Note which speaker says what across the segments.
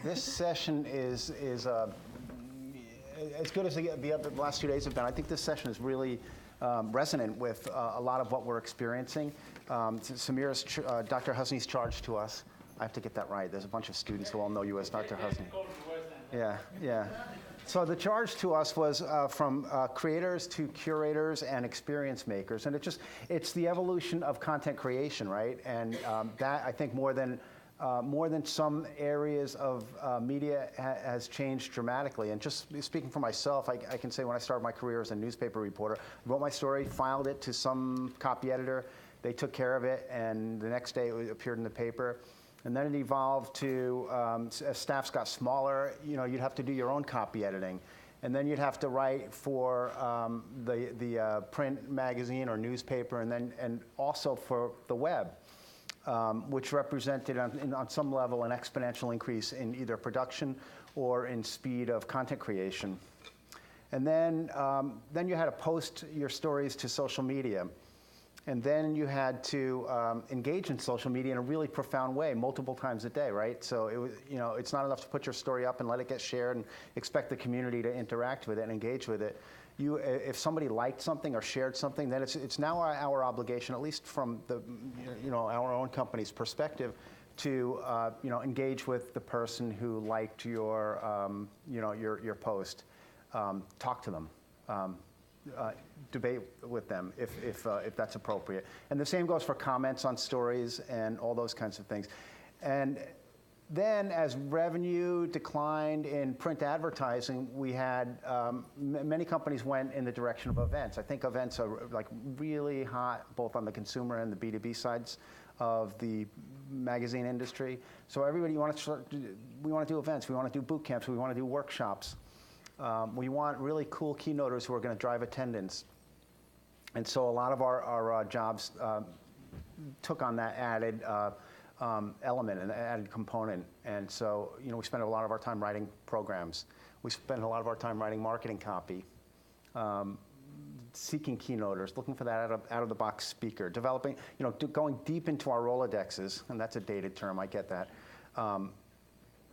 Speaker 1: This session is as good as the last 2 days have been. I think this session is really resonant with a lot of what we're experiencing. Samira's, Dr. Husney's charge to us. I have to get that right. There's a bunch of students who all know you as Dr. Husney. Yeah, yeah. So the charge to us was from creators to curators and experience makers, and it's the evolution of content creation, right? And that, I think, more than some areas of media has changed dramatically. And just speaking for myself, I can say when I started my career as a newspaper reporter, I wrote my story, filed it to some copy editor, they took care of it, and the next day it appeared in the paper. And then it evolved to, as staffs got smaller, you'd have to do your own copy editing. And then you'd have to write for the print magazine or newspaper, and also for the web, which represented on some level an exponential increase in either production or in speed of content creation. And then you had to post your stories to social media. And then you had to engage in social media in a really profound way, multiple times a day, right? So it was, it's not enough to put your story up and let it get shared and expect the community to interact with it and engage with it. If somebody liked something or shared something, then it's now our obligation, at least from the, our own company's perspective, to engage with the person who liked your post, talk to them. Debate with them if that's appropriate. And the same goes for comments on stories and all those kinds of things. And then as revenue declined in print advertising, we had many companies went in the direction of events. I think events are like really hot both on the consumer and the B2B sides of the magazine industry. So everybody we want to do events, we want to do boot camps, we want to do workshops. We want really cool keynoters who are going to drive attendance. And so a lot of our jobs took on that added element, an added component. And so, we spent a lot of our time writing programs. We spent a lot of our time writing marketing copy, seeking keynoters, looking for that out-of-the-box speaker, developing, going deep into our Rolodexes, and that's a dated term, I get that.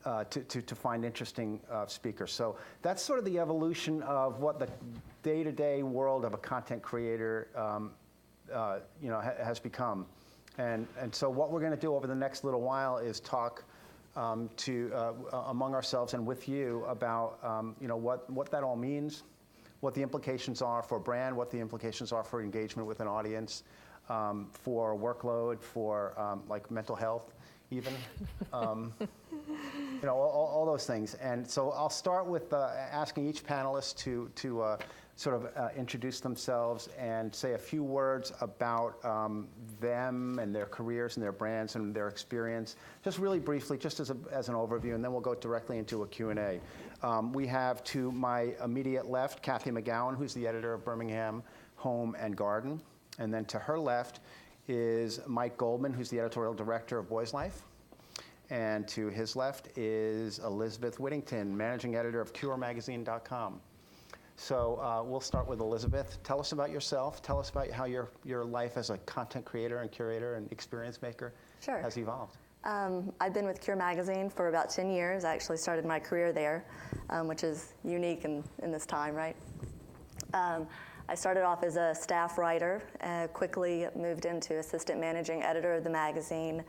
Speaker 1: To find interesting speakers. So that's sort of the evolution of what the day-to-day world of a content creator has become. And so what we're going to do over the next little while is talk among ourselves and with you about what that all means, what the implications are for brand, what the implications are for engagement with an audience, for workload, for like mental health even. All those things. And so I'll start with asking each panelist to sort of introduce themselves and say a few words about them and their careers and their brands and their experience, just really briefly, just as an overview, and then we'll go directly into a Q&A. We have to my immediate left, Cathy McGowin, who's the editor of Birmingham Home and Garden. And then to her left is Mike Goldman, who's the editorial director of Boys Life. And to his left is Elizabeth Whittington, managing editor of CureMagazine.com. So we'll start with Elizabeth. Tell us about yourself. Tell us about how your life as a content creator and curator and experience maker has evolved.
Speaker 2: I've been with Cure Magazine for about 10 years. I actually started my career there, which is unique in this time, right? I started off as a staff writer, quickly moved into assistant managing editor of the magazine.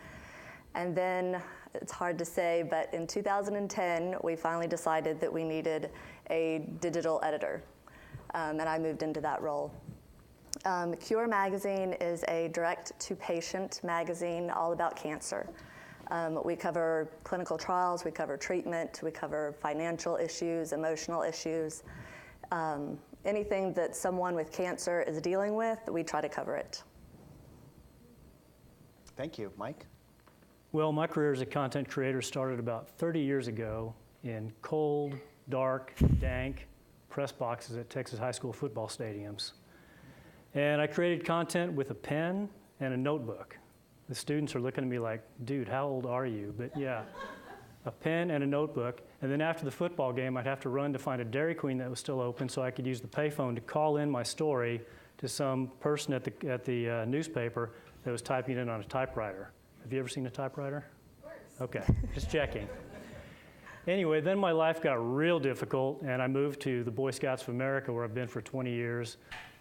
Speaker 2: And then, it's hard to say, but in 2010, we finally decided that we needed a digital editor, and I moved into that role. Cure Magazine is a direct-to-patient magazine all about cancer. We cover clinical trials, we cover treatment, we cover financial issues, emotional issues. Anything that someone with cancer is dealing with, we try to cover it.
Speaker 1: Thank you. Mike?
Speaker 3: Well, my career as a content creator started about 30 years ago in cold, dark, dank press boxes at Texas high school football stadiums. And I created content with a pen and a notebook. The students are looking at me like, dude, how old are you? But yeah, a pen and a notebook. And then after the football game, I'd have to run to find a Dairy Queen that was still open so I could use the payphone to call in my story to some person at the newspaper that was typing it on a typewriter. Have you ever seen a typewriter? Of course. Okay, just checking. Anyway, then my life got real difficult, and I moved to the Boy Scouts of America, where I've been for 20 years,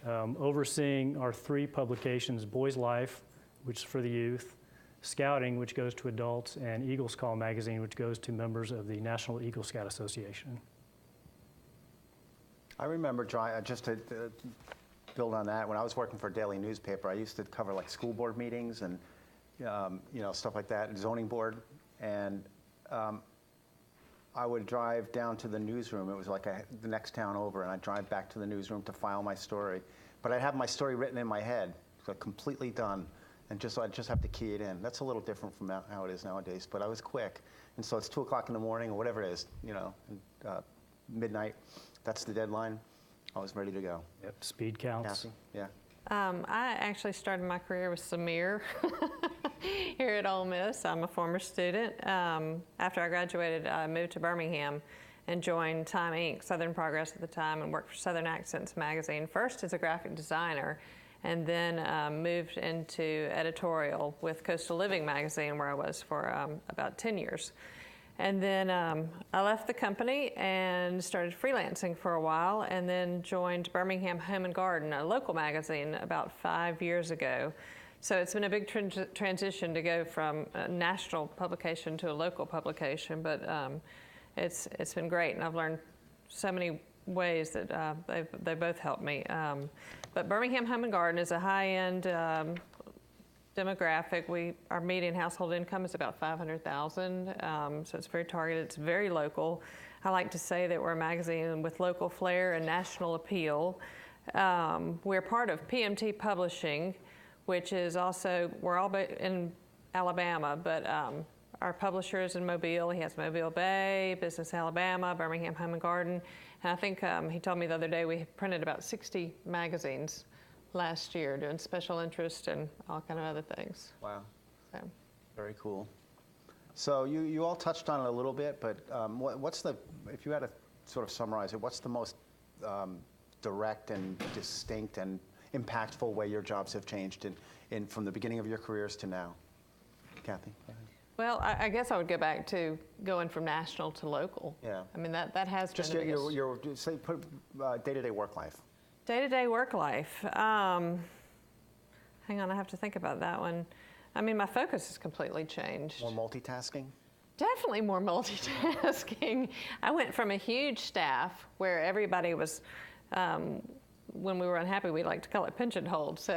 Speaker 3: overseeing our 3 publications, Boys Life, which is for the youth, Scouting, which goes to adults, and Eagles Call magazine, which goes to members of the National Eagle Scout Association.
Speaker 1: I remember, just to build on that, when I was working for a daily newspaper, I used to cover like school board meetings and stuff like that, and zoning board, and I would drive down to the newsroom. It was like the next town over, and I'd drive back to the newsroom to file my story. But I'd have my story written in my head, so completely done, and I'd just have to key it in. That's a little different from how it is nowadays, but I was quick. And so it's 2 o'clock in the morning, or whatever it is, midnight. That's the deadline. I was ready to go.
Speaker 3: Yep, speed counts.
Speaker 1: Cathy? Yeah.
Speaker 4: I actually started my career with Samir here at Ole Miss. I'm a former student. After I graduated, I moved to Birmingham and joined Time Inc., Southern Progress at the time, and worked for Southern Accents magazine, first as a graphic designer, and then moved into editorial with Coastal Living magazine, where I was for about 10 years. And then I left the company and started freelancing for a while, and then joined Birmingham Home and Garden, a local magazine, about 5 years ago. So it's been a big transition to go from a national publication to a local publication, but it's been great, and I've learned so many ways that they both helped me. But Birmingham Home and Garden is a high-end demographic. Our median household income is about $500,000, so it's very targeted. It's very local. I like to say that we're a magazine with local flair and national appeal. We're part of PMT Publishing, which is also, we're all in Alabama, but our publisher is in Mobile. He has Mobile Bay, Business Alabama, Birmingham Home and Garden. And I think he told me the other day we printed about 60 magazines last year, doing special interest and all kind of other things.
Speaker 1: Wow.
Speaker 4: So.
Speaker 1: Very cool. So you all touched on it a little bit, but if you had to sort of summarize it, what's the most direct and distinct and impactful way your jobs have changed from the beginning of your careers to now? Kathy? Go ahead.
Speaker 4: Well, I guess I would go back to going from national to local.
Speaker 1: Yeah.
Speaker 4: I mean, that has
Speaker 1: just
Speaker 4: been
Speaker 1: your day-to-day work life.
Speaker 4: Day-to-day work life. Hang on, I have to think about that one. I mean, my focus has completely changed.
Speaker 1: More multitasking?
Speaker 4: Definitely more multitasking. I went from a huge staff where everybody was, when we were unhappy, we like to call it pinch and hold. So,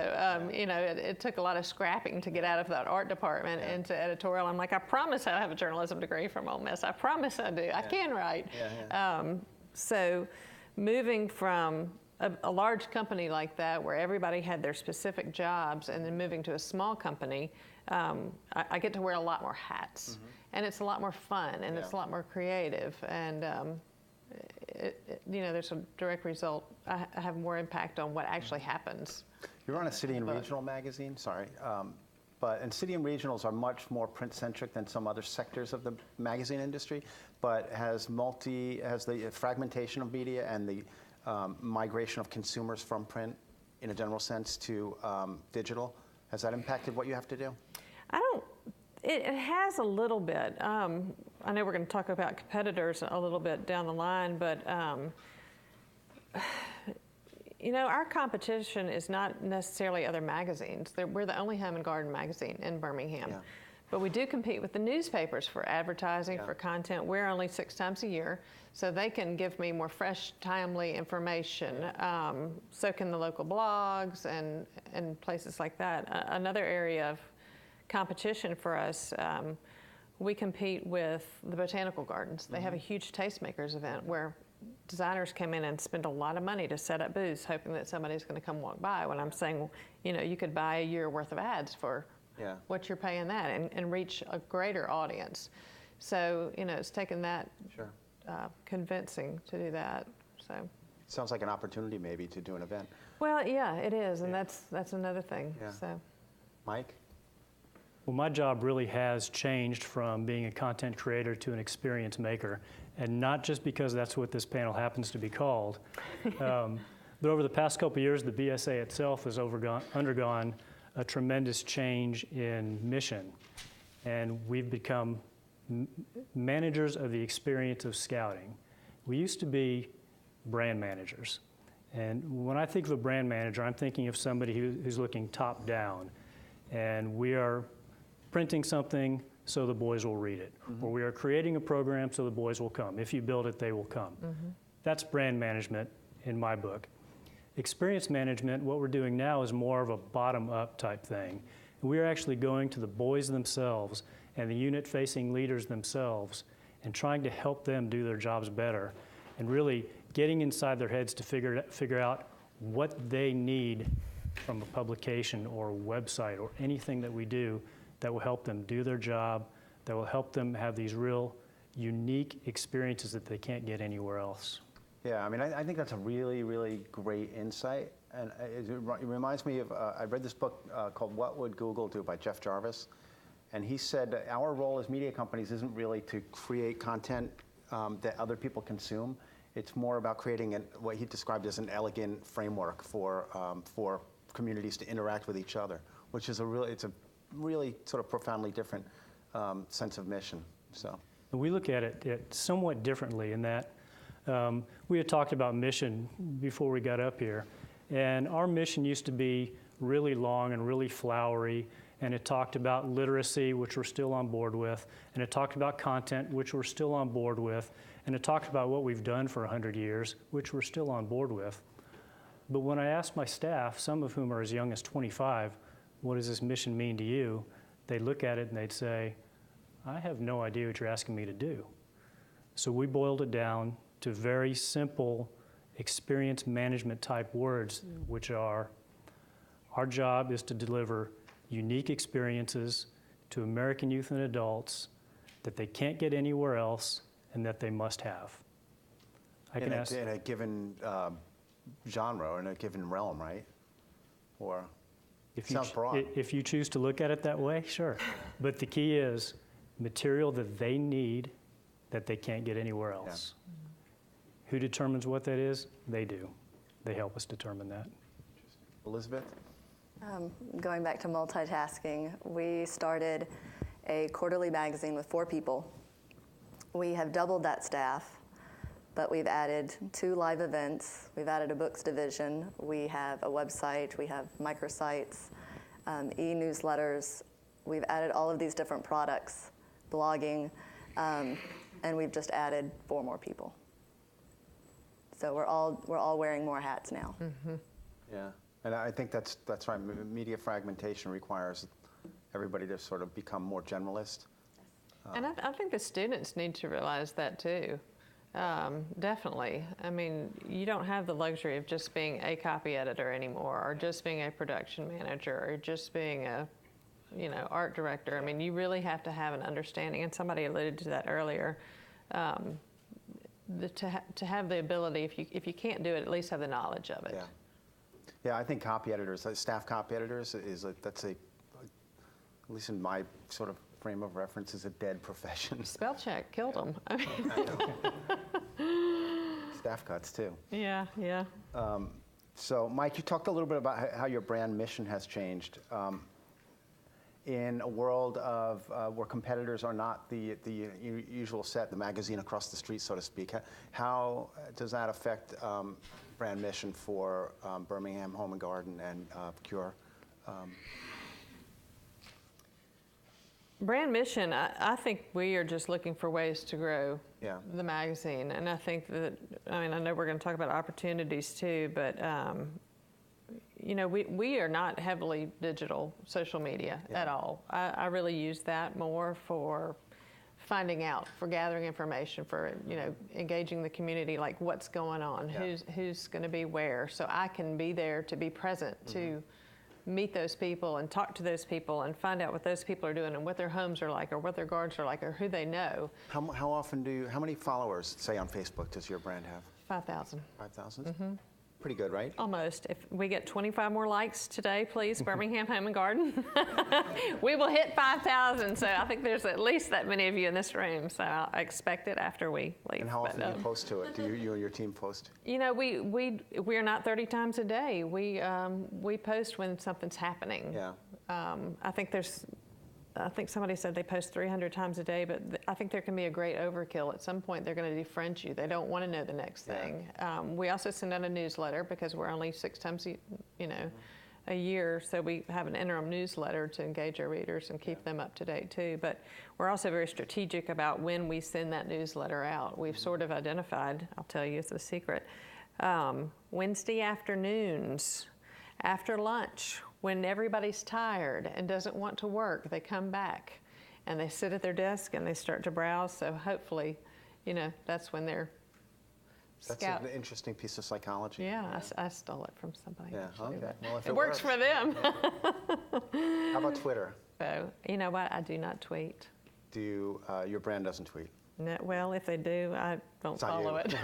Speaker 4: it took a lot of scrapping to get out of that art department into editorial. I'm like, I promise I have a journalism degree from Ole Miss. I promise I do. I can write. So moving from a large company like that, where everybody had their specific jobs, and then moving to a small company, I get to wear a lot more hats, and it's a lot more fun, and it's a lot more creative, and there's a direct result. I have more impact on what actually happens.
Speaker 1: You're on a city and regional magazine, sorry, and city and regionals are much more print-centric than some other sectors of the magazine industry, but has the fragmentation of media and the migration of consumers from print, in a general sense, to digital. Has that impacted what you have to do?
Speaker 4: It has a little bit. I know we're going to talk about competitors a little bit down the line, but our competition is not necessarily other magazines. We're the only home and garden magazine in Birmingham. Yeah. But we do compete with the newspapers for advertising, for content. We're only 6 times a year, so they can give me more fresh, timely information. So can the local blogs and places like that. Another area of competition for us, we compete with the botanical gardens. They have a huge tastemakers event where designers come in and spend a lot of money to set up booths, hoping that somebody's going to come walk by. When I'm saying, you could buy a year worth of ads for what you're paying that, and reach a greater audience. So, it's taken that convincing to do that. So
Speaker 1: sounds like an opportunity maybe to do an event.
Speaker 4: Well, yeah, it is, and that's another thing.
Speaker 1: Yeah.
Speaker 4: So,
Speaker 1: Mike?
Speaker 3: Well, my job really has changed from being a content creator to an experience maker, and not just because that's what this panel happens to be called, but over the past couple of years, the BSA itself has undergone a tremendous change in mission, and we've become managers of the experience of scouting. We used to be brand managers. And when I think of a brand manager, I'm thinking of somebody who's looking top down. And we are printing something so the boys will read it. Or we are creating a program so the boys will come. If you build it, they will come. That's brand management in my book. Experience management, what we're doing now is more of a bottom-up type thing. We are actually going to the boys themselves and the unit-facing leaders themselves and trying to help them do their jobs better and really getting inside their heads to figure out what they need from a publication or a website or anything that we do that will help them do their job, that will help them have these real unique experiences that they can't get anywhere else.
Speaker 1: Yeah, I mean, I think that's a really, really great insight. And it reminds me of, I read this book called What Would Google Do by Jeff Jarvis. And he said that our role as media companies isn't really to create content that other people consume. It's more about creating what he described as an elegant framework for communities to interact with each other, which is it's a really sort of profoundly different sense of mission. So
Speaker 3: we look at it somewhat differently in that we had talked about mission before we got up here, and our mission used to be really long and really flowery, and it talked about literacy, which we're still on board with, and it talked about content, which we're still on board with, and it talked about what we've done for 100 years, which we're still on board with. But when I asked my staff, some of whom are as young as 25, what does this mission mean to you? They'd look at it and they'd say, I have no idea what you're asking me to do. So we boiled it down to very simple experience management type words, which are, our job is to deliver unique experiences to American youth and adults that they can't get anywhere else and that they must have.
Speaker 1: in a given genre or in a given realm, right? Or sounds broad.
Speaker 3: If you choose to look at it that way, sure. But the key is material that they need that they can't get anywhere else. Yeah. Who determines what that is? They do. They help us determine that.
Speaker 1: Elizabeth?
Speaker 2: Going back to multitasking, we started a quarterly magazine with 4 people. We have doubled that staff, but we've added 2 live events. We've added a books division. We have a website. We have microsites, e-newsletters. We've added all of these different products, blogging, and we've just added 4 more people. So we're all wearing more hats now.
Speaker 1: Mm-hmm. Yeah, and I think that's right. Media fragmentation requires everybody to sort of become more generalist.
Speaker 4: And I think the students need to realize that too. Definitely. I mean, you don't have the luxury of just being a copy editor anymore, or just being a production manager, or just being a, art director. I mean, you really have to have an understanding, and somebody alluded to that earlier. To have the ability, if you can't do it, at least have the knowledge of it.
Speaker 1: Yeah. Yeah, I think copy editors, staff copy editors, at least in my sort of frame of reference, is a dead profession.
Speaker 4: Spell check killed them.
Speaker 1: Staff cuts too.
Speaker 4: Yeah, yeah.
Speaker 1: So, Mike, you talked a little bit about how your brand mission has changed. In a world of where competitors are not the usual set, the magazine across the street, so to speak, how does that affect brand mission for Birmingham Home and Garden and Cure?
Speaker 4: Brand mission, I think we are just looking for ways to grow the magazine. And I think that, I know we're going to talk about opportunities too, but we are not heavily digital social media at all. I really use that more for finding out, for gathering information, for engaging the community, like what's going on, who's going to be where, so I can be there to be present, to meet those people and talk to those people and find out what those people are doing and what their homes are like or what their gardens are like or who they know.
Speaker 1: How many followers, say on Facebook, does your brand have?
Speaker 4: 5,000.
Speaker 1: 5,000?
Speaker 4: Mm-hmm.
Speaker 1: Pretty good, right?
Speaker 4: Almost. If we get 25 more likes today, please, Birmingham Home and Garden, we will hit 5,000. So I think there's at least that many of you in this room. So I'll expect it after we leave.
Speaker 1: And how often do you post to it? Do you and your team post?
Speaker 4: We are not 30 times a day. We post when something's happening.
Speaker 1: Yeah.
Speaker 4: I think there's I think somebody said they post 300 times a day, but I think there can be a great overkill. At some point, they're going to defriend you. They don't want to know the next thing. We also send out a newsletter because we're only 6 times, a year, so we have an interim newsletter to engage our readers and keep them up to date too. But we're also very strategic about when we send that newsletter out. We've sort of identified, I'll tell you, it's a secret, Wednesday afternoons, after lunch, when everybody's tired and doesn't want to work, they come back and they sit at their desk and they start to browse. So hopefully, that's when they're
Speaker 1: That's an interesting piece of psychology.
Speaker 4: Yeah, I stole it from somebody.
Speaker 1: Yeah,
Speaker 4: actually,
Speaker 1: okay. Well, if
Speaker 4: it works for them.
Speaker 1: How about Twitter?
Speaker 4: So, you know what? I do not tweet.
Speaker 1: Do you, your brand doesn't tweet?
Speaker 4: No, well, if they do, I don't follow it.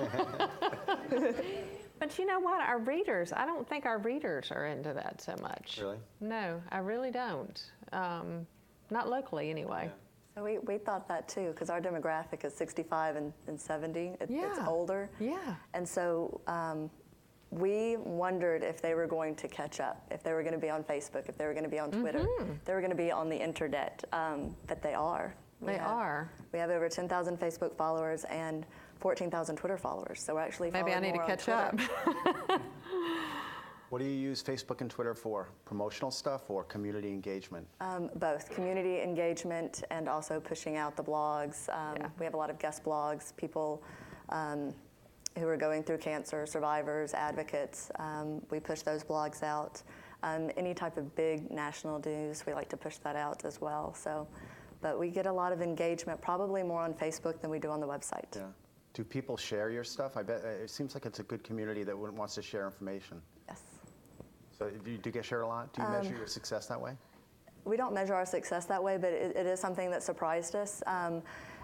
Speaker 4: But you know what? I don't think our readers are into that so much.
Speaker 1: Really?
Speaker 4: No, I really don't. Not locally, anyway.
Speaker 2: So we thought that too, because our demographic is 65 and 70. It's older.
Speaker 4: Yeah.
Speaker 2: And so we wondered if they were going to catch up, if they were going to be on Facebook, if they were going to be on Twitter, if they were going to be on the internet. But they are. We have over 10,000 Facebook followers and 14,000 Twitter followers. So we're actually
Speaker 4: maybe I need to catch up.
Speaker 1: What do you use Facebook and Twitter for? Promotional stuff or community engagement?
Speaker 2: Both community engagement and also pushing out the blogs. We have a lot of guest blogs, people who are going through cancer, survivors, advocates. We push those blogs out. Any type of big national news, we like to push that out as well. So, but we get a lot of engagement, probably more on Facebook than we do on the website.
Speaker 1: Yeah. Do people share your stuff? I bet it seems like it's a good community that wants to share information.
Speaker 2: Yes.
Speaker 1: So do you get shared a lot? Do you measure your success that way?
Speaker 2: We don't measure our success that way, but it is something that surprised us,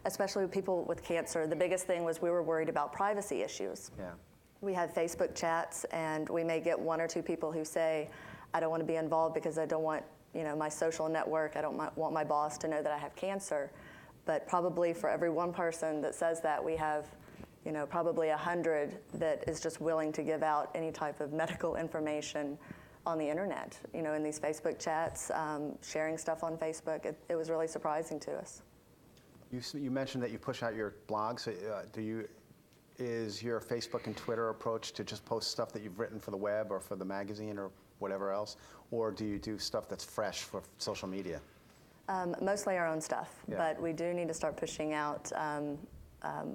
Speaker 2: especially with people with cancer. The biggest thing was we were worried about privacy issues.
Speaker 1: Yeah.
Speaker 2: We have Facebook chats, and we may get 1 or 2 people who say, I don't want to be involved because I don't want my social network, I don't want my boss to know that I have cancer. But probably for every 1 person that says that, we have probably 100 that is just willing to give out any type of medical information on the internet, in these Facebook chats, sharing stuff on Facebook. It was really surprising to us.
Speaker 1: You mentioned that you push out your blogs. Is your Facebook and Twitter approach to just post stuff that you've written for the web or for the magazine or whatever else? Or do you do stuff that's fresh for social media?
Speaker 2: Mostly our own stuff, but we do need to start pushing out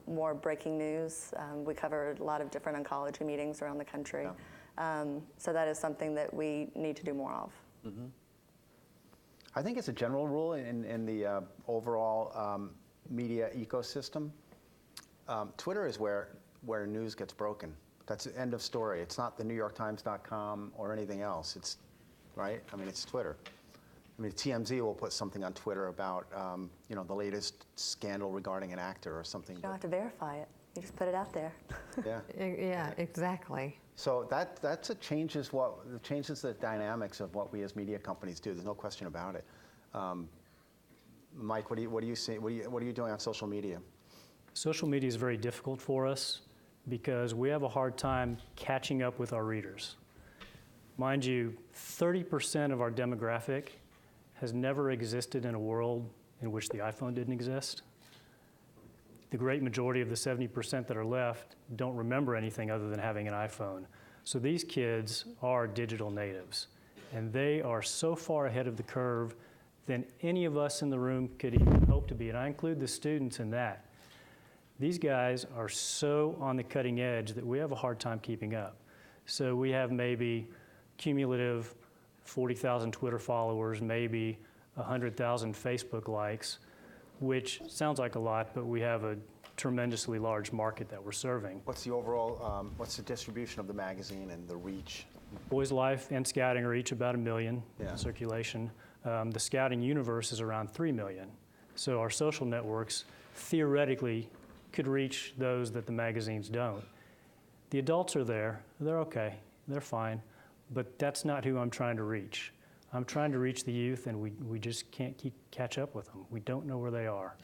Speaker 2: more breaking news. We cover a lot of different oncology meetings around the country. Yeah. So that is something that we need to do more of.
Speaker 1: Mm-hmm. I think it's a general rule in the overall media ecosystem. Twitter is where news gets broken. That's the end of story. It's not the NewYorkTimes.com or anything else. It's, right? I mean, it's Twitter. I mean, TMZ will put something on Twitter about, the latest scandal regarding an actor or something.
Speaker 2: You don't have to verify it. You just put it out there.
Speaker 1: Yeah.
Speaker 4: Yeah, exactly.
Speaker 1: So that changes the dynamics of what we as media companies do. There's no question about it. Mike, what do you see? What are you doing on social media?
Speaker 3: Social media is very difficult for us because we have a hard time catching up with our readers. Mind you, 30% of our demographic has never existed in a world in which the iPhone didn't exist. The great majority of the 70% that are left don't remember anything other than having an iPhone. So these kids are digital natives, and they are so far ahead of the curve than any of us in the room could even hope to be, and I include the students in that. These guys are so on the cutting edge that we have a hard time keeping up. So we have maybe cumulative 40,000 Twitter followers, maybe 100,000 Facebook likes, which sounds like a lot, but we have a tremendously large market that we're serving.
Speaker 1: What's the overall, what's the distribution of the magazine and the reach?
Speaker 3: Boys Life and Scouting are each about 1 million
Speaker 1: in
Speaker 3: circulation. The Scouting universe is around 3 million. So our social networks theoretically could reach those that the magazines don't. The adults are there, they're okay, they're fine, but that's not who I'm trying to reach. I'm trying to reach the youth, and we just can't catch up with them. We don't know where they are.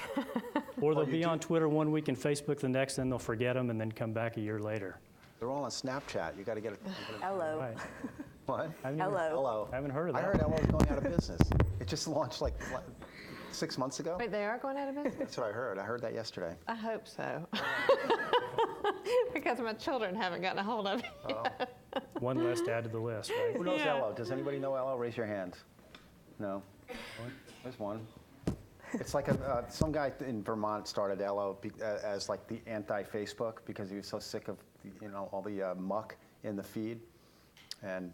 Speaker 3: Or they'll be on Twitter one week and Facebook the next, then they'll forget them and then come back a year later.
Speaker 1: They're all on Snapchat. You got to get it.
Speaker 2: Hello.
Speaker 3: Right.
Speaker 1: What?
Speaker 2: Hello.
Speaker 1: Hello.
Speaker 3: I haven't heard of that.
Speaker 1: I heard Hello was going out of business. It just launched like 6 months ago?
Speaker 4: Wait, they are going out of business?
Speaker 1: That's what I heard. I heard that yesterday.
Speaker 4: I hope so. Because my children haven't gotten a hold of it yet.
Speaker 3: One less to add to the list, right?
Speaker 1: Who knows
Speaker 4: Yeah.
Speaker 1: Ello? Does anybody know Ello? Raise your hands. No? There's one. It's like some guy in Vermont started Ello as like the anti-Facebook because he was so sick of all the muck in the feed, and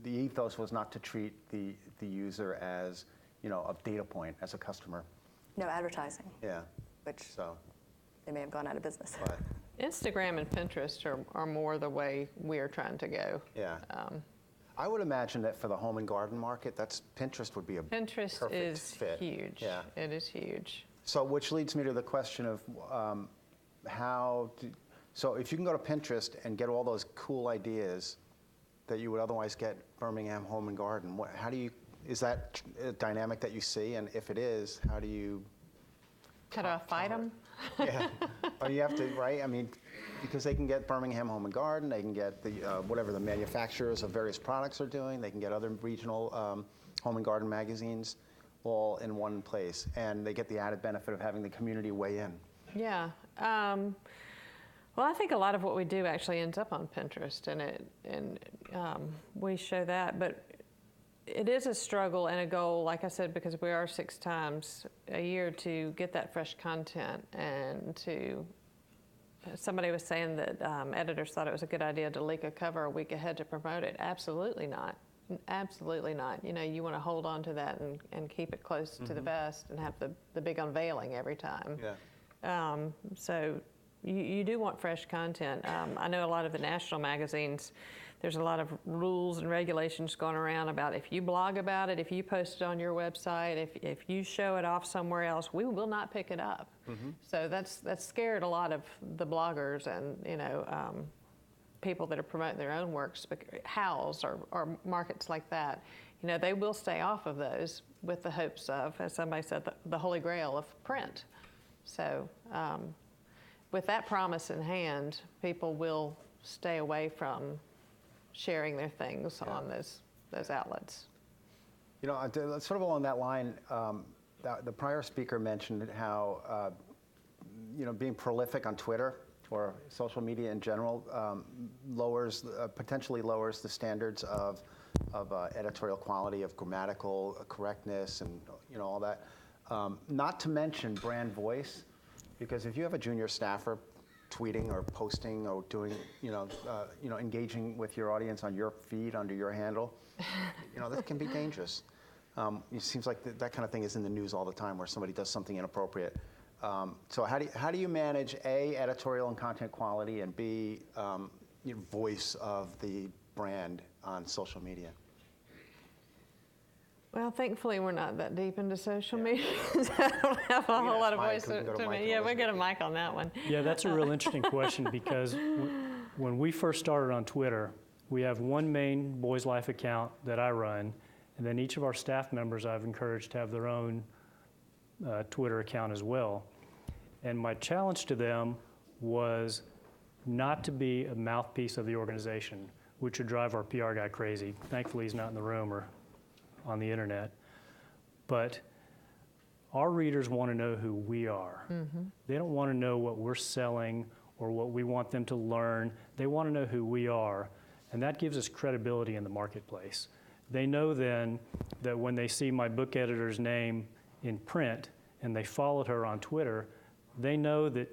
Speaker 1: the ethos was not to treat the user as a data point, as a customer.
Speaker 2: No advertising,
Speaker 1: Yeah.
Speaker 2: which
Speaker 1: So,
Speaker 2: they may have gone out of business.
Speaker 1: but
Speaker 4: Instagram and Pinterest are more the way we are trying to go.
Speaker 1: yeah. I would imagine that for the home and garden market, Pinterest would be a
Speaker 4: Pinterest
Speaker 1: perfect
Speaker 4: is
Speaker 1: fit.
Speaker 4: huge.
Speaker 1: Yeah.
Speaker 4: It is huge.
Speaker 1: So, which leads me to the question of so if you can go to Pinterest and get all those cool ideas that you would otherwise get Birmingham Home and Garden, is that a dynamic that you see? And if it is, how do you?
Speaker 4: How do I fight them?
Speaker 1: Yeah. Or you have to, right? I mean, because they can get Birmingham Home and Garden, they can get the whatever the manufacturers of various products are doing, they can get other regional home and garden magazines all in one place, and they get the added benefit of having the community weigh in.
Speaker 4: Yeah. Well, I think a lot of what we do actually ends up on Pinterest, and we show that. But it is a struggle and a goal, like I said, because we are 6 times a year to get that fresh content and to. Somebody was saying that editors thought it was a good idea to leak a cover a week ahead to promote it. Absolutely not. Absolutely not. You want to hold on to that and keep it close to the vest and have the big unveiling every time.
Speaker 1: Yeah.
Speaker 4: So you do want fresh content. I know a lot of the national magazines, there's a lot of rules and regulations going around about if you blog about it, if you post it on your website, if you show it off somewhere else, we will not pick it up. So that's scared a lot of the bloggers and people that are promoting their own works, Howls or markets like that. They will stay off of those with the hopes of, as somebody said, the holy grail of print. So with that promise in hand, people will stay away from sharing their things on those outlets.
Speaker 1: Sort of along that line, the prior speaker mentioned how being prolific on Twitter or social media in general potentially lowers the standards of editorial quality, of grammatical correctness, and all that. Not to mention brand voice, because if you have a junior staffer tweeting or posting or doing, engaging with your audience on your feed under your handle, that can be dangerous. It seems like that kind of thing is in the news all the time, where somebody does something inappropriate. So how do you manage A, editorial and content quality, and B, voice of the brand on social media?
Speaker 4: Well, thankfully, we're not that deep into social media. So I don't have a whole lot of voice to me. Yeah, we'll get a mic on that one.
Speaker 3: Yeah, that's a real interesting question, because when we first started on Twitter, we have one main Boys Life account that I run, and then each of our staff members I've encouraged to have their own Twitter account as well. And my challenge to them was not to be a mouthpiece of the organization, which would drive our PR guy crazy. Thankfully, he's not in the room or on the internet. But our readers want to know who we are. They don't want to know what we're selling or what we want them to learn. They want to know who we are, and that gives us credibility in the marketplace. They know then that when they see my book editor's name in print and they followed her on Twitter, they know that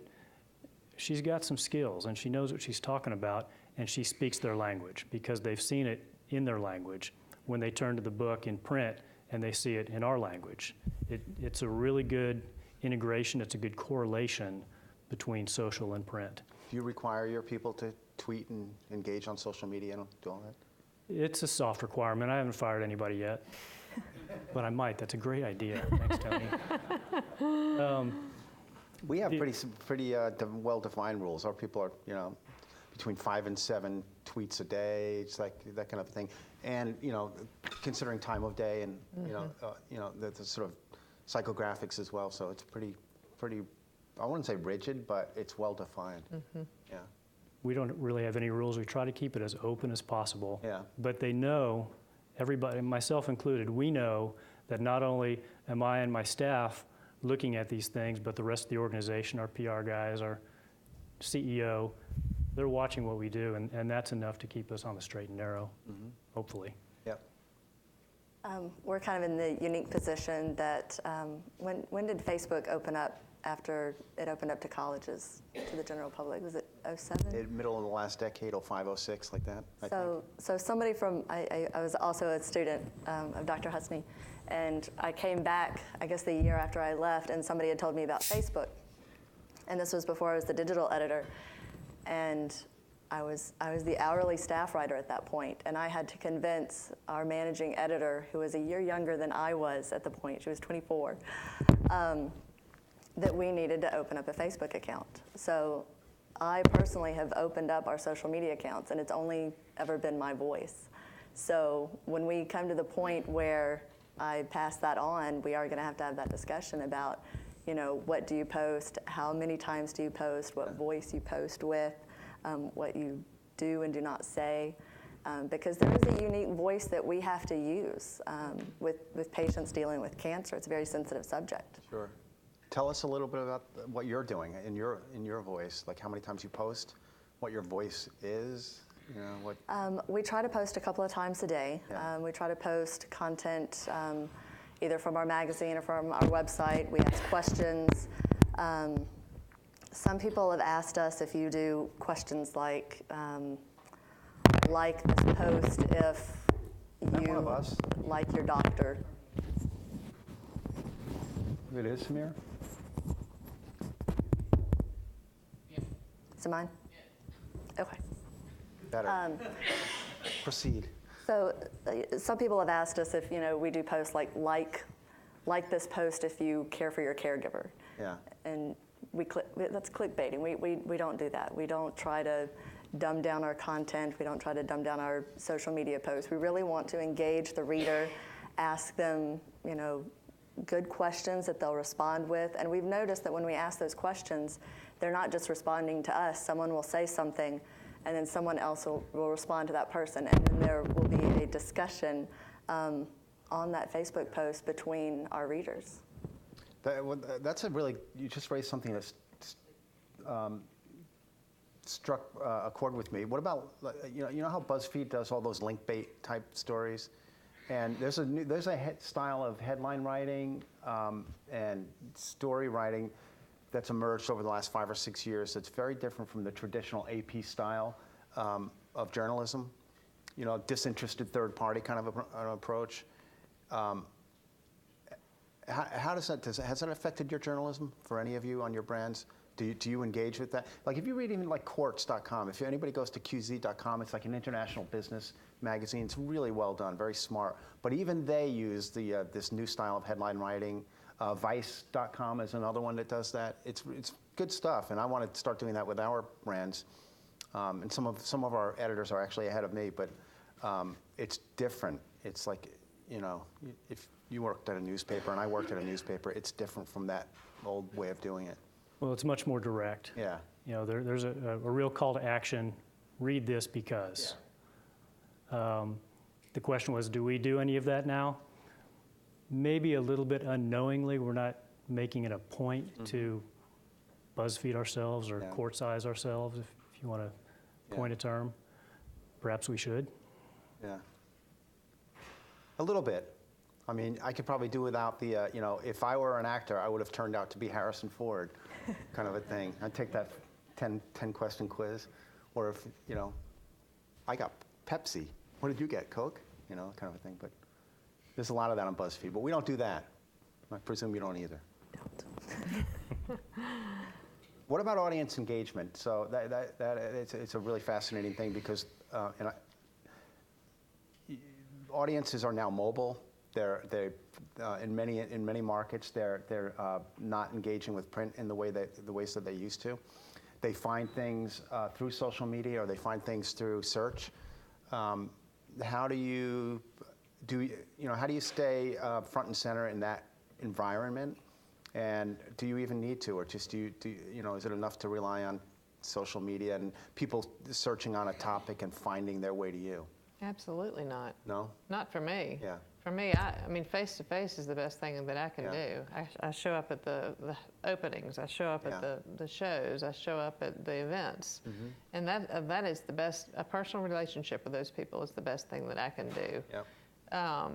Speaker 3: she's got some skills and she knows what she's talking about, and she speaks their language because they've seen it in their language when they turn to the book in print and they see it in our language. It's a really good integration. It's a good correlation between social and print.
Speaker 1: Do you require your people to tweet and engage on social media and do all that?
Speaker 3: It's a soft requirement. I haven't fired anybody yet, but I might. That's a great idea. Thanks, Tony.
Speaker 1: We have pretty well-defined rules. Our people are, between 5 and 7 tweets a day. It's like that kind of thing, and considering time of day and the sort of psychographics as well. So it's pretty. I wouldn't say rigid, but it's well-defined. Yeah.
Speaker 3: We don't really have any rules. We try to keep it as open as possible.
Speaker 1: Yeah.
Speaker 3: But they know, everybody, myself included, we know that not only am I and my staff looking at these things, but the rest of the organization, our PR guys, our CEO, they're watching what we do, and that's enough to keep us on the straight and narrow, hopefully.
Speaker 1: Yep.
Speaker 2: We're kind of in the unique position that when did Facebook open up after it opened up to colleges, to the general public? Was it 07?
Speaker 1: Middle of the last decade, 05, 06, like that, I think.
Speaker 2: So somebody from, I was also a student of Dr. Husney, and I came back, I guess the year after I left, and somebody had told me about Facebook. And this was before I was the digital editor. And I was the hourly staff writer at that point, and I had to convince our managing editor, who was a year younger than I was at the point, she was 24, that we needed to open up a Facebook account. So I personally have opened up our social media accounts, and it's only ever been my voice. So when we come to the point where I pass that on, we are going to have that discussion about, you know, what do you post, how many times do you post, what voice you post with, what you do and do not say, because there is a unique voice that we have to use with patients dealing with cancer. It's a very sensitive subject.
Speaker 1: Sure. Tell us a little bit about what you're doing in your voice, like how many times you post, what your voice is, you know, what.
Speaker 2: We try to post a couple of times a day.
Speaker 1: Yeah.
Speaker 2: We try to post content either from our magazine or from our website. We ask questions. Some people have asked us if you do questions like this post if
Speaker 1: one of us?
Speaker 2: like your doctor.
Speaker 1: It is, Samir?
Speaker 2: Is it mine? Okay.
Speaker 1: Better. Proceed.
Speaker 2: So some people have asked us if, you know, we do posts like this post if you care for your caregiver.
Speaker 1: Yeah.
Speaker 2: And that's clickbaiting. We don't do that. We don't try to dumb down our content. We don't try to dumb down our social media posts. We really want to engage the reader, ask them, you know, good questions that they'll respond with. And we've noticed that when we ask those questions, they're not just responding to us. Someone will say something, and then someone else will respond to that person. And then there will be a discussion on that Facebook post between our readers.
Speaker 1: That's a really, you just raised something that's struck a chord with me. What about, you know how BuzzFeed does all those link bait type stories? And there's a style of headline writing and story writing that's emerged over the last 5 or 6 years that's very different from the traditional AP style of journalism. You know, disinterested third party kind of an approach. How has that affected your journalism for any of you on your brands? Do you engage with that? Like if you read even like Quartz.com, if anybody goes to QZ.com, it's like an international business magazine. It's really well done, very smart. But even they use this new style of headline writing. Vice.com is another one that does that. It's good stuff, and I want to start doing that with our brands. And some of our editors are actually ahead of me, but it's different. It's like, you know, if you worked at a newspaper and I worked at a newspaper, it's different from that old way of doing it.
Speaker 3: Well, it's much more direct.
Speaker 1: Yeah.
Speaker 3: You know, there's a real call to action. Read this because. Yeah. The question was, do we do any of that now? Maybe a little bit unknowingly. We're not making it a point to BuzzFeed ourselves or Quartzize ourselves, if you want to coin a term. Perhaps we should.
Speaker 1: Yeah. A little bit. I mean, I could probably do without the, you know, if I were an actor, I would have turned out to be Harrison Ford, kind of a thing. I'd take that 10 question quiz. Or if, you know, I got Pepsi. What did you get, Coke? You know, kind of a thing. But there's a lot of that on BuzzFeed, but we don't do that. I presume you don't either.
Speaker 2: Don't.
Speaker 1: What about audience engagement? So it's a really fascinating thing because audiences are now mobile. They in many markets they're not engaging with print in the ways that they used to. They find things through social media or they find things through search. How do you stay front and center in that environment? And do you even need to, or just is it enough to rely on social media and people searching on a topic and finding their way to you?
Speaker 4: Absolutely not.
Speaker 1: No?
Speaker 4: Not for me.
Speaker 1: Yeah.
Speaker 4: For me, I mean, face-to-face is the best thing that I can do. I show up at the openings. I show up at the shows. I show up at the events. And that is the best. A personal relationship with those people is the best thing that I can do.
Speaker 1: Yeah.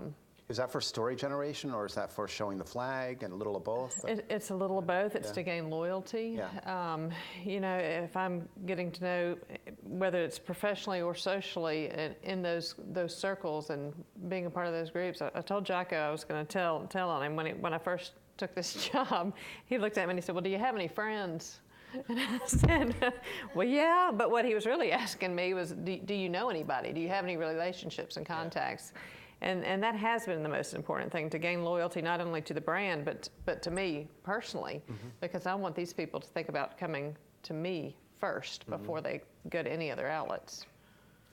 Speaker 1: Is that for story generation, or is that for showing the flag and a little of both?
Speaker 4: It's a little of both. It's to gain loyalty.
Speaker 1: Yeah.
Speaker 4: You know, if I'm getting to know, whether it's professionally or socially, in those circles and being a part of those groups, I told Jocko I was going to tell on him when I first took this job. He looked at me and he said, "Well, do you have any friends?" And I said, "Well, yeah," but what he was really asking me was, do you know anybody? Do you have any relationships and contacts? Yeah. And that has been the most important thing, to gain loyalty not only to the brand, but to me personally, because I want these people to think about coming to me first before they go to any other outlets.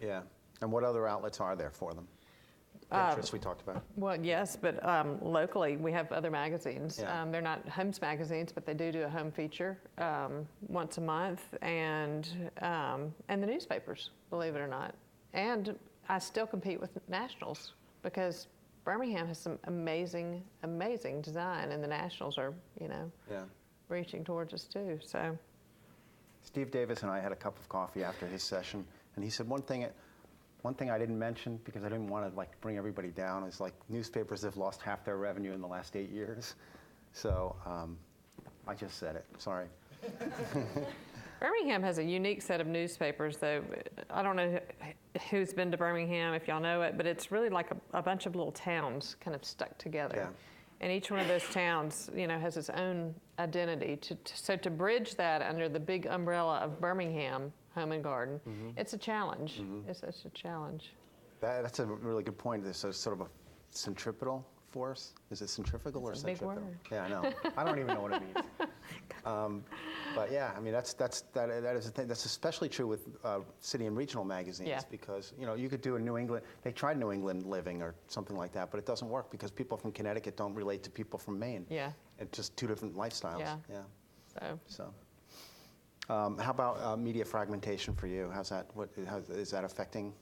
Speaker 1: Yeah. And what other outlets are there for them? The interests we talked about.
Speaker 4: Well, yes, but locally we have other magazines.
Speaker 1: Yeah.
Speaker 4: They're not Homes magazines, but they do a home feature once a month, and the newspapers, believe it or not. And I still compete with nationals, because Birmingham has some amazing, amazing design, and the nationals are, you know, reaching towards us too. So,
Speaker 1: Steve Davis and I had a cup of coffee after his session, and he said one thing I didn't mention, because I didn't want to like bring everybody down, is like newspapers have lost half their revenue in the last 8 years. So I just said it. Sorry.
Speaker 4: Birmingham has a unique set of newspapers, though. I don't know who's been to Birmingham, if y'all know it, but it's really like a bunch of little towns kind of stuck together.
Speaker 1: Yeah.
Speaker 4: And each one of those towns, you know, has its own identity. So to bridge that under the big umbrella of Birmingham Home and Garden, it's a challenge. It's a challenge.
Speaker 1: That's a really good point. There's sort of a centripetal force. Is it centrifugal or centripetal?
Speaker 4: Big word.
Speaker 1: Yeah, I know. I don't even know what it means. But yeah, I mean that is a thing. That's especially true with city and regional magazines, because you know you could do a New England. They tried New England Living or something like that, but it doesn't work because people from Connecticut don't relate to people from Maine.
Speaker 4: Yeah.
Speaker 1: It's just two different lifestyles.
Speaker 4: Yeah.
Speaker 1: So. How about media fragmentation for you? How's that? Is that affecting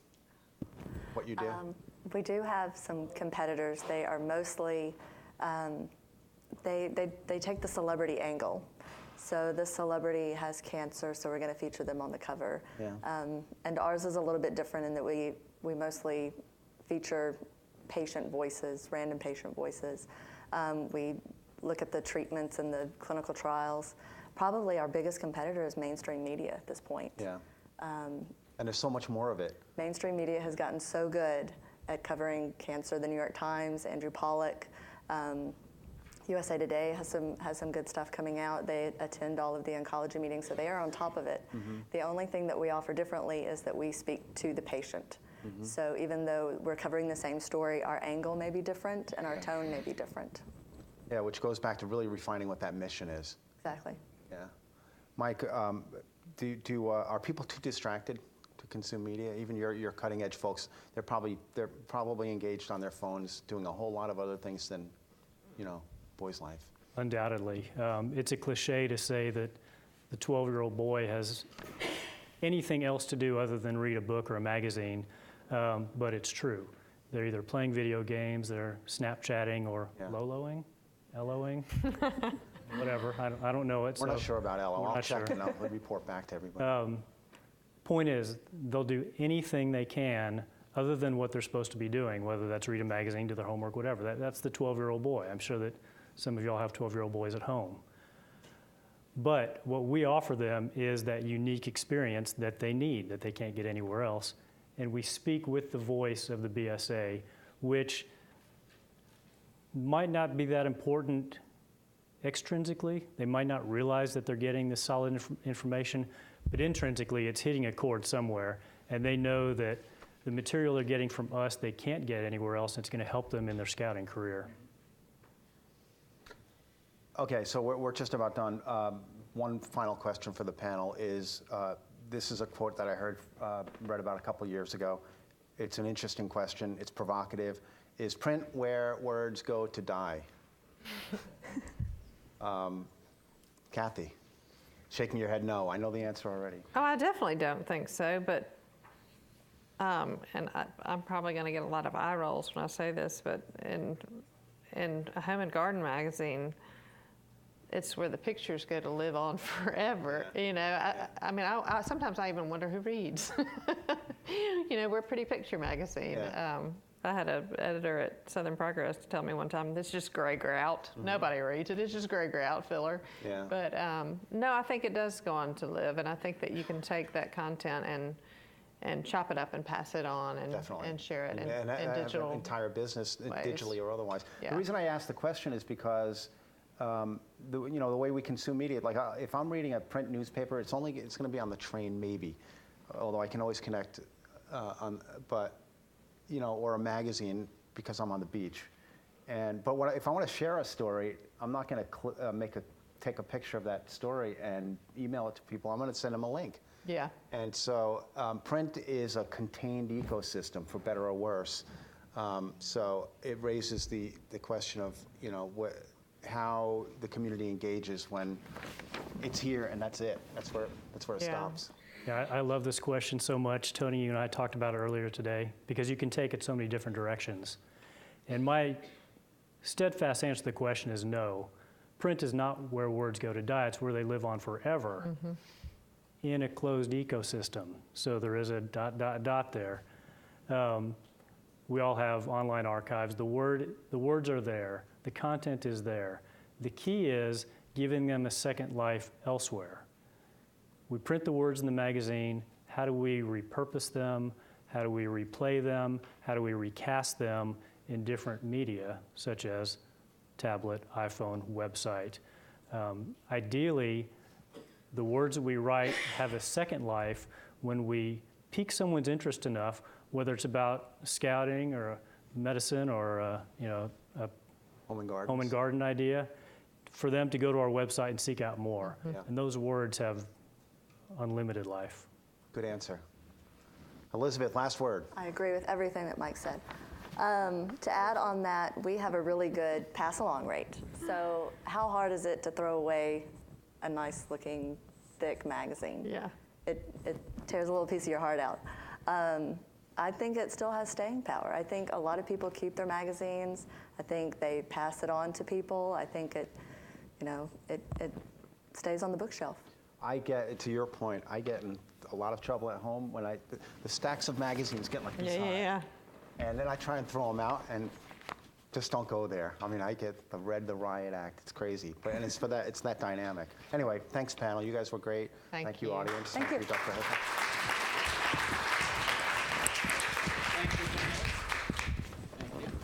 Speaker 1: what you do?
Speaker 2: We do have some competitors. They are mostly, they take the celebrity angle. So this celebrity has cancer, so we're going to feature them on the cover.
Speaker 1: Yeah.
Speaker 2: And ours is a little bit different in that we mostly feature patient voices, random patient voices. We look at the treatments and the clinical trials. Probably our biggest competitor is mainstream media at this point.
Speaker 1: Yeah. And there's so much more of it.
Speaker 2: Mainstream media has gotten so good at covering cancer. The New York Times, Andrew Pollack, USA Today has some good stuff coming out. They attend all of the oncology meetings, so they are on top of it. The only thing that we offer differently is that we speak to the patient. So even though we're covering the same story, our angle may be different and our tone may be different.
Speaker 1: Yeah, which goes back to really refining what that mission is.
Speaker 2: Exactly.
Speaker 1: Yeah. Mike, are people too distracted to consume media? Even your cutting edge folks, they're probably engaged on their phones doing a whole lot of other things than, you know, boy's life.
Speaker 3: Undoubtedly. It's a cliche to say that the 12-year-old boy has anything else to do other than read a book or a magazine, but it's true. They're either playing video games, they're Snapchatting, or LOLOing, whatever. I don't know it.
Speaker 1: We're not sure about LO. I'll check
Speaker 3: sure.
Speaker 1: and I'll report back to everybody.
Speaker 3: Point is, they'll do anything they can other than what they're supposed to be doing, whether that's read a magazine, do their homework, whatever. That's the 12-year-old boy. I'm sure that some of y'all have 12-year-old boys at home. But what we offer them is that unique experience that they need, that they can't get anywhere else. And we speak with the voice of the BSA, which might not be that important extrinsically. They might not realize that they're getting this solid information, but intrinsically it's hitting a chord somewhere, and they know that the material they're getting from us they can't get anywhere else, and it's going to help them in their scouting career.
Speaker 1: Okay, so we're just about done. One final question for the panel is, this is a quote that I read about a couple years ago. It's an interesting question. It's provocative. Is print where words go to die? Cathy, shaking your head no. I know the answer already.
Speaker 4: Oh, I definitely don't think so, but and I'm probably going to get a lot of eye rolls when I say this, but in a Home and Garden magazine, it's where the pictures go to live on forever.
Speaker 1: Yeah.
Speaker 4: You know, I mean, sometimes I even wonder who reads. You know, we're a pretty picture magazine.
Speaker 1: Yeah.
Speaker 4: I had an editor at Southern Progress tell me one time, this is just gray grout. Mm-hmm. Nobody reads it. It's just gray grout filler.
Speaker 1: Yeah.
Speaker 4: But no, I think it does go on to live, and I think that you can take that content and chop it up and pass it on and share it in digital.
Speaker 1: Entire business,
Speaker 4: ways.
Speaker 1: digitally or otherwise.
Speaker 4: Yeah.
Speaker 1: The reason I asked the question is because the way we consume media, like if I'm reading a print newspaper, it's going to be on the train maybe, although I can always connect or a magazine because I'm on the beach. But if I want to share a story, I'm not going to take a picture of that story and email it to people. I'm going to send them a link.
Speaker 4: Yeah.
Speaker 1: And so print is a contained ecosystem, for better or worse. So it raises the question of how the community engages when it's here and that's it. That's where it stops.
Speaker 3: Yeah, I love this question so much. Tony, you and I talked about it earlier today because you can take it so many different directions. And my steadfast answer to the question is no. Print is not where words go to die. It's where they live on forever in a closed ecosystem. So there is a ... there. We all have online archives. The words are there. The content is there. The key is giving them a second life elsewhere. We print the words in the magazine. How do we repurpose them? How do we replay them? How do we recast them in different media, such as tablet, iPhone, website? Ideally, the words that we write have a second life when we pique someone's interest enough, whether it's about scouting or medicine or a
Speaker 1: Home and
Speaker 3: garden idea, for them to go to our website and seek out more.
Speaker 1: Yeah.
Speaker 3: And those words have unlimited life.
Speaker 1: Good answer. Elizabeth, last word.
Speaker 2: I agree with everything that Mike said. To add on that, we have a really good pass-along rate. So how hard is it to throw away a nice-looking, thick magazine?
Speaker 4: Yeah.
Speaker 2: It tears a little piece of your heart out. I think it still has staying power. I think a lot of people keep their magazines. I think they pass it on to people. I think it stays on the bookshelf.
Speaker 1: To your point, I get in a lot of trouble at home when the stacks of magazines get like this high.
Speaker 4: Yeah.
Speaker 1: And then I try and throw them out and just don't go there. I mean, I get the Riot Act. It's crazy. And it's that dynamic. Anyway, thanks, panel. You guys were great.
Speaker 4: Thank
Speaker 1: you,
Speaker 4: you.
Speaker 1: audience.
Speaker 2: Thank you.
Speaker 1: Dr. Hilton.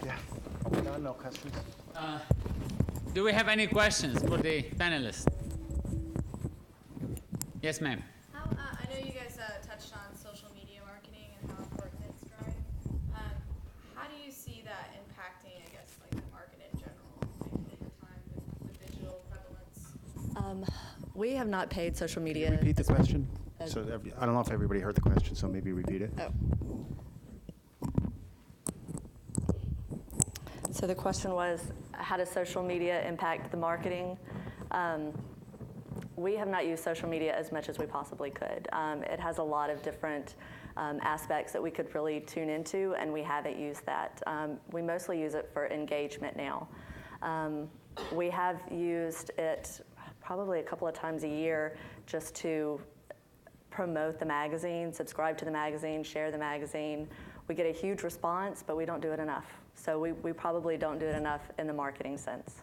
Speaker 1: Yeah. Are we done? No questions?
Speaker 5: Do we have any questions for the panelists? Yes, ma'am.
Speaker 6: I know you guys touched on social media marketing and how important it's growing. How do you see that impacting, I guess, like the market in general, like over time, the digital prevalence?
Speaker 2: We have not paid social media.
Speaker 1: Repeat the question. So I don't know if everybody heard the question, so maybe repeat it.
Speaker 2: Oh. So the question was, how does social media impact the marketing? We have not used social media as much as we possibly could. It has a lot of different aspects that we could really tune into, and we haven't used that. We mostly use it for engagement now. We have used it probably a couple of times a year just to promote the magazine, subscribe to the magazine, share the magazine. We get a huge response, but we don't do it enough. So we probably don't do it enough in the marketing sense.